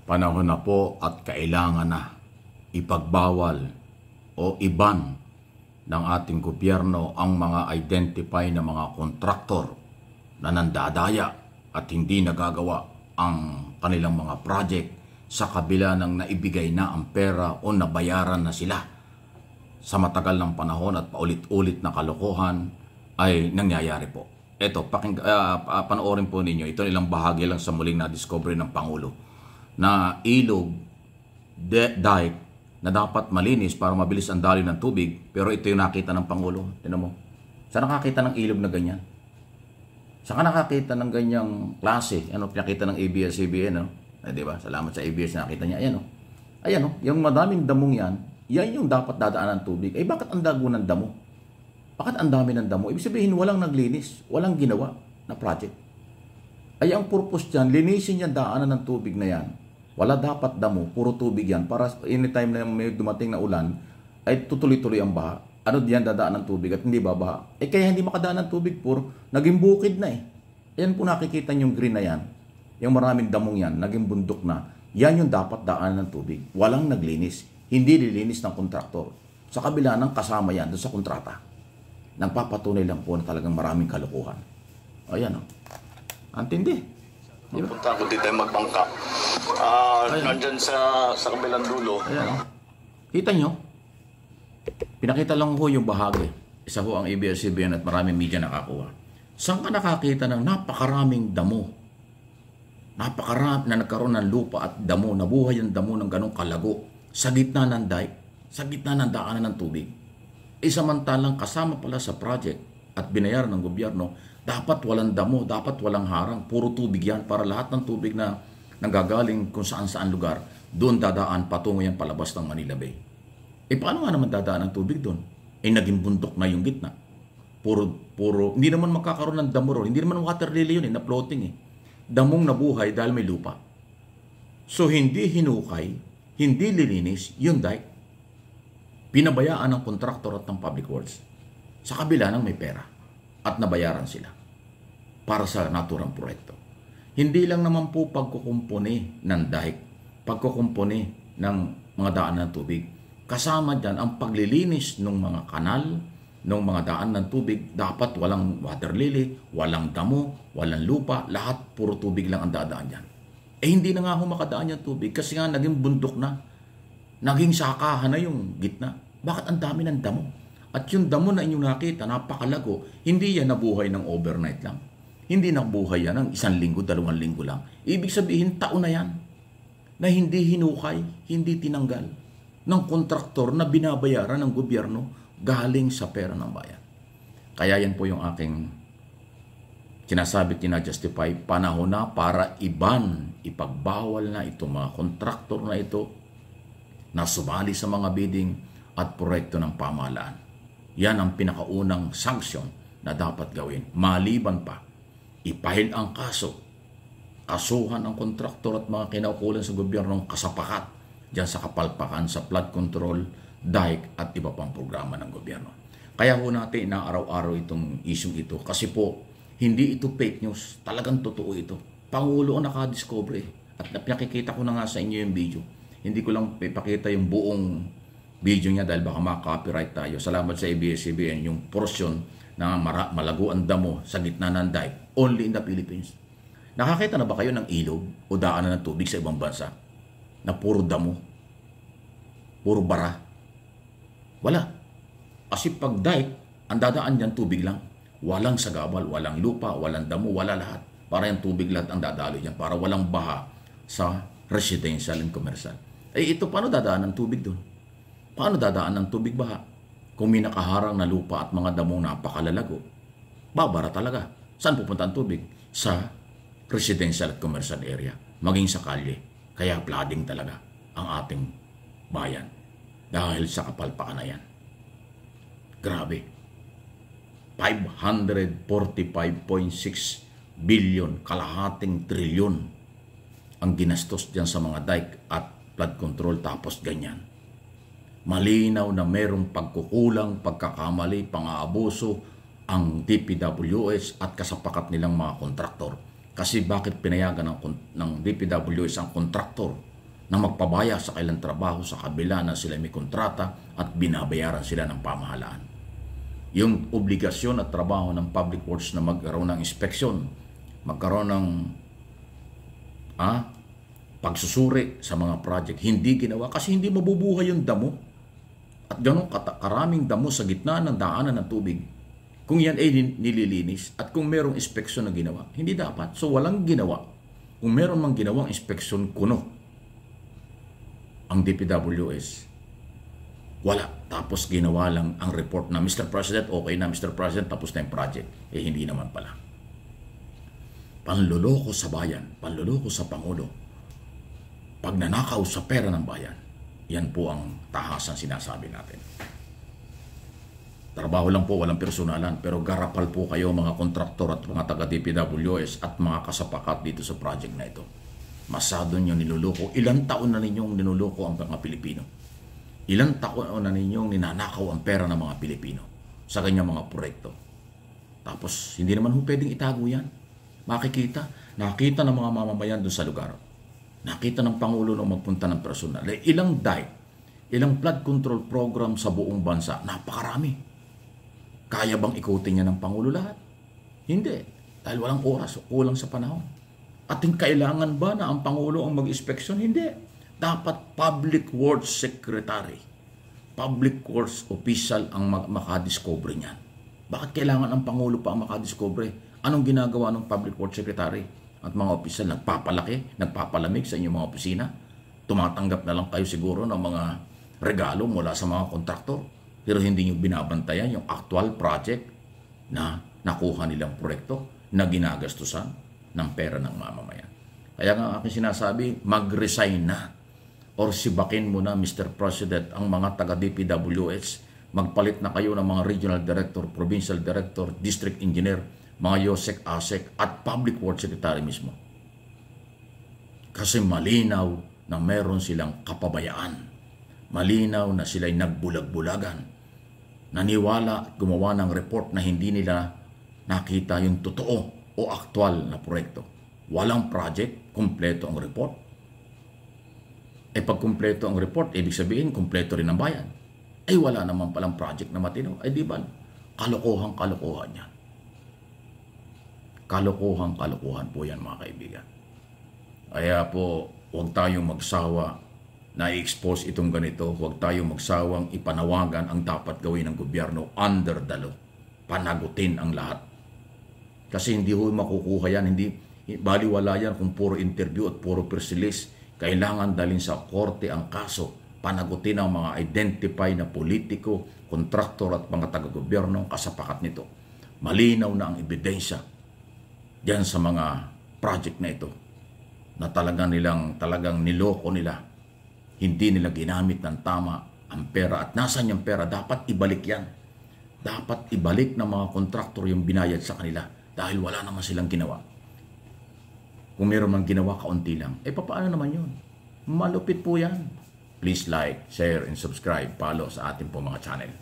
Panahon na po at kailangan na ipagbawal o iban ng ating gobyerno ang mga identify na mga kontraktor na nandadaya at hindi nagagawa ang kanilang mga project sa kabila ng naibigay na ang pera o nabayaran na sila. Sa matagal ng panahon at paulit-ulit na kalokohan ay nangyayari po. Ito, panoorin po ninyo, ito ilang bahagi lang sa muling na-discovery ng Pangulo na ilog, dike na dapat malinis para mabilis ang daloy ng tubig, pero ito yung nakita ng Pangulo. Tignan mo, saan nakakita ng ilog na ganyan? Saan ka nakakita ng ganyang klase? Ano, pinakita ng ABS-CBN, no? Di ba? Salamat sa ABS na nakita niya. Ayan, no? Ayan, no? Yung madaming damong yan, yan yung dapat dadaan ng tubig. Eh, bakit ang dago ng damo? Bakit ang dami ng damo? Ibig sabihin, walang naglinis, walang ginawa na project. Ay, ang purpose dyan, linisin yung daanan ng tubig na yan. Wala dapat damo, puro tubig yan. Para anytime na may dumating na ulan, ay tutuloy-tuloy ang baha. Ano diyan dadaan ng tubig at hindi babaha? Eh, kaya hindi makadaan ng tubig, puro naging bukid na eh. Ayan po nakikita yung green na yan. Yung maraming damong yan, naging bundok na. Yan yung dapat daanan ng tubig. Walang naglinis. Hindi lilinis ng kontraktor. Sa kabila ng kasama yan doon sa kontrata. Nagpapatunay lang po na talagang maraming kalokohan. Ayan o. Antindi. Diba? Punta ko dito magbangka. Nandyan sa kabilang dulo. Ayan o. Kita nyo? Pinakita lang ho yung bahagi. Isa ho ang ABS-CBN at maraming media nakakuha. Saan ka nakakita ng napakaraming damo? Napakarami na nagkaroon ng lupa at damo, nabuhay ang damo ng ganong kalago sa gitna ng dike, sa gitna ng daanan ng tubig. Samantalang kasama pala sa project at binayaran ng gobyerno, dapat walang damo, dapat walang harang, puro tubig yan para lahat ng tubig na nanggagaling kung saan-saan lugar, doon dadaan patungo yan palabas ng Manila Bay. Paano nga naman dadaan ang tubig doon? Naging bundok na yung gitna. Puro, hindi naman makakaroon ng damo ron, hindi naman water lily yun na floating eh. Damong nabuhay dahil may lupa. So hindi hinukay, hindi lilinis yung dike. Pinabayaan ng kontraktor at ng public works sa kabila ng may pera at nabayaran sila para sa naturang proyekto. Hindi lang naman po pagkukumpuni ng dike, pagkukumpuni ng mga daan ng tubig. Kasama dyan ang paglilinis ng mga kanal, ng mga daan ng tubig. Dapat walang water lily, walang damo, walang lupa, lahat puro tubig lang ang dadaan dyan. Hindi na nga makadaan yung tubig kasi nga naging bundok na. Naging sakahan na yung gitna. Bakit ang dami ng damo? At yung damo na inyong nakita, napakalago, hindi yan nabuhay ng overnight lang. Hindi nabuhay yan ng 1 linggo, 2 linggo lang. Ibig sabihin, taon na yan. Na hindi hinukay, hindi tinanggal ng kontraktor na binabayaran ng gobyerno galing sa pera ng bayan. Kaya yan po yung aking sinasabi, tina-justify, panahon na para ipagbawal na itong mga kontraktor na ito na sumali sa mga bidding at proyekto ng pamahalaan. Yan ang pinakaunang sanksyon na dapat gawin. Maliban pa, ipahil ang kaso, kasuhan ang kontraktor at mga kinaukulan sa gobyernong kasapakat diyan sa kapalpakan, sa flood control, dike at iba pang programa ng gobyerno. Kaya ho natin inaaraw-araw itong issue ito kasi po hindi ito fake news, talagang totoo ito. Pangulo ang nakadiscover at pinakikita ko na nga sa inyo yung video. Hindi ko lang ipakita yung buong video niya dahil baka maka-copyright tayo. Salamat sa ABS-CBN, yung portion na malago ang damo sa gitna ng dike, only in the Philippines. Nakakita na ba kayo ng ilog o daanan ng tubig sa ibang bansa na puro damo, puro bara? Wala. Kasi pag dike, ang dadaan dyan tubig lang. Walang sagabal, walang lupa, walang damo, wala lahat. Para yung tubig lahat ang dadalo dyan. Para walang baha sa residential and commercial. Ito, paano dadaan ng tubig doon? Paano dadaan ng tubig baha? Kung may nakaharang na lupa at mga damong napakalalago, babara talaga. Saan pupunta ang tubig? Sa residential at commercial area. Maging sa kalye. Kaya flooding talaga ang ating bayan. Dahil sa kapalpakan na yan. Grabe. 545.6 billion, kalahating trilyon ang ginastos dyan sa mga dike at flood control tapos ganyan. Malinaw na merong pagkukulang, pagkakamali, pang-aabuso ang DPWH at kasapakat nilang mga kontraktor. Kasi bakit pinayagan ng DPWH ang kontraktor na magpabaya sa kailang trabaho sa kabila na sila may kontrata at binabayaran sila ng pamahalaan. Yung obligasyon at trabaho ng Public Works na magkaroon ng inspeksyon, magkaroon ng pagsusuri sa mga project, hindi ginawa kasi hindi mabubuhay yung damo. At gano'ng karaming damo sa gitna ng daanan ng tubig. Kung yan ay nililinis at kung merong inspeksyon na ginawa, hindi dapat. So walang ginawa. Kung meron mang ginawang inspeksyon kuno ang DPWS, wala. Tapos ginawa lang ang report na Mr. President, okay na Mr. President, tapos na yung project. Hindi naman pala. Panluloko sa bayan, panluloko sa Pangulo, pagnanakaw sa pera ng bayan, yan po ang tahasan sinasabi natin. Trabaho lang po, walang personalan, pero garapal po kayo mga kontraktor at mga taga-DPWS at mga kasapakat dito sa project na ito. Masado nyo niluloko. Ilang taon na ninyong niluloko ang mga Pilipino? Ilang taon na ninyong ninanakaw ang pera ng mga Pilipino sa kanyang mga proyekto? Tapos, hindi naman ho pwedeng itago yan. Makikita, nakita ng mga mamamayan doon sa lugar. Nakita ng Pangulo nung magpunta ng personal. Ilang ilang flood control program sa buong bansa, napakarami. Kaya bang ikutin niya ng Pangulo lahat? Hindi. Dahil walang oras o kulang sa panahon. At kailangan ba na ang Pangulo ang mag-inspeksyon? Hindi. Dapat Public Works Secretary, Public Works Official ang makadiscover niyan. Bakit kailangan ang Pangulo pa ang makadiscover? Anong ginagawa ng Public Works Secretary at mga opisyal? Nagpapalaki, nagpapalamig sa inyong mga opisina? Tumatanggap na lang kayo siguro ng mga regalo mula sa mga kontraktor, pero hindi nyo binabantayan yung actual project na nakuha nilang proyekto na ginagastusan ng pera ng mamamayan. Kaya nga aking sinasabi, mag-resign na or sibakin mo na, Mr. President, ang mga taga-DPWS. Magpalit na kayo ng mga regional director, provincial director, district engineer, mga YOSEC, ASEC at Public Works Secretary mismo. Kasi malinaw na meron silang kapabayaan. Malinaw na sila'y nagbulag-bulagan. Naniwala at gumawa ng report na hindi nila nakita yung totoo o aktual na proyekto. Walang project, kumpleto ang report. Pag kumpleto ang report, ibig sabihin, kumpleto rin ang bayan. Wala naman palang project na matino. Di ba? Kalokohan yan. Kalokohan po yan, mga kaibigan. Kaya po, huwag tayong magsawa na i-expose itong ganito. Huwag tayong magsawang ipanawagan ang dapat gawin ng gobyerno under the law. Panagutin ang lahat. Kasi hindi ho makukuha yan. Hindi baliwala yan kung puro interview at puro press release. Kailangan dalhin sa korte ang kaso. Panagutin ang mga identify na politiko, kontraktor at mga taga-gobyerno kasapakat nito. Malinaw na ang ebidensya diyan sa mga project na ito na talagang niloko nila. Hindi nila ginamit ng tama ang pera. At nasan yung pera? Dapat ibalik yan. Dapat ibalik ng mga kontraktor yung binayad sa kanila dahil wala naman silang ginawa. Kung meron man ginawa, kaunti lang. Paano naman yun? Malupit po yan. Please like, share, and subscribe. Follow sa ating po mga channel.